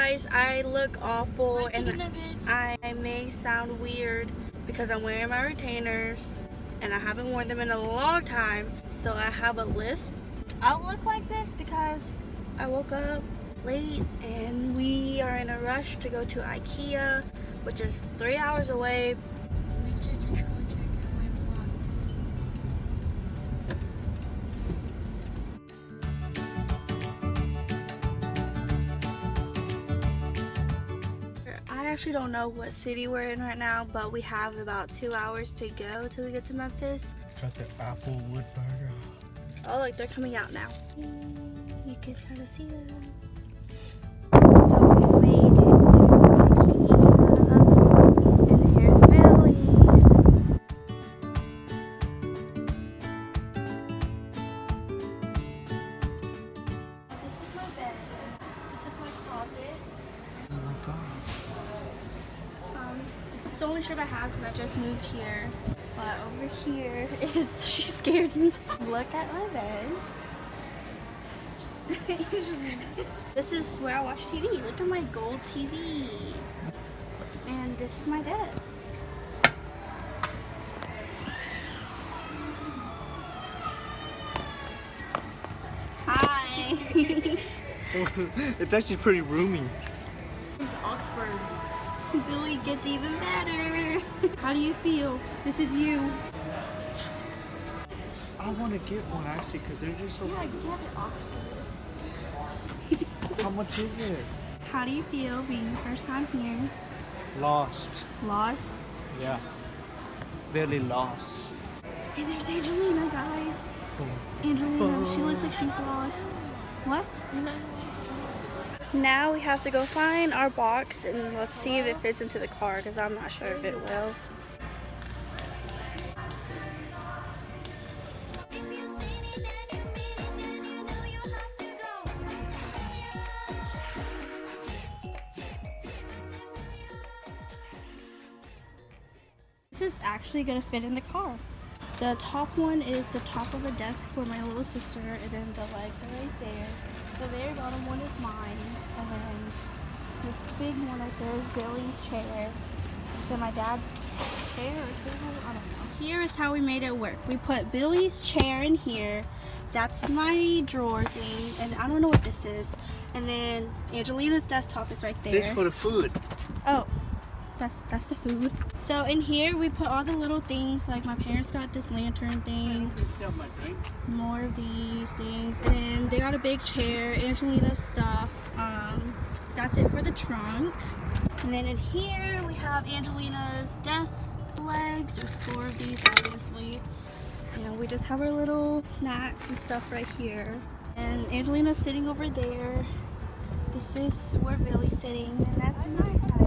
guys, I look awful and I may sound weird because I'm wearing my retainers and I haven't worn them in a long time. So I have a lisp. I'll look like this because I woke up late and we are in a rush to go to IKEA, which is 3 hours away. Make sure to go check out my vlog too. I actually don't know what city we're in right now, but we have about 2 hours to go till we get to Memphis. Got the Applewood burger. Oh, look, they're coming out now. You can kind of see them. So we made it to IKEA, and here's Billy. This is my bed. This is my closet. Oh my god. This is the only shirt I have because I just moved here. But over here is, she scared me. Look at my bed. This is where I watch TV. Look at my gold TV. And this is my desk. Hi. It's actually pretty roomy. It's Oxford. Billy gets even better. How do you feel? This is you. I want to get one actually because they're just so Yeah, get it, Oxford. How much is it? How do you feel being first time here? Lost. Lost? Yeah. Very lost. Hey, there's Angelina, guys. Angelina, she looks like she's lost. What? Now we have to go find our box and let's see if it fits into the car because I'm not sure if it will. This is actually going to fit in the car. The top one is the top of a desk for my little sister, and then the legs are right there. The very bottom one is mine, and then this big one right there is Billy's chair. Then my dad's chair or table, I don't know. Here is how we made it work. We put Billy's chair in here. That's my drawer thing, and I don't know what this is. And then Angelina's desktop is right there. This for the food. Oh. That's the food. So in here we put all the little things, like my parents got this lantern thing, more of these things, and then they got a big chair, Angelina's stuff. So that's it for the trunk. And then in here we have Angelina's desk legs. There's 4 of these, obviously. And we just have our little snacks and stuff right here. And Angelina's sitting over there. This is where Billy's sitting, and that's my side.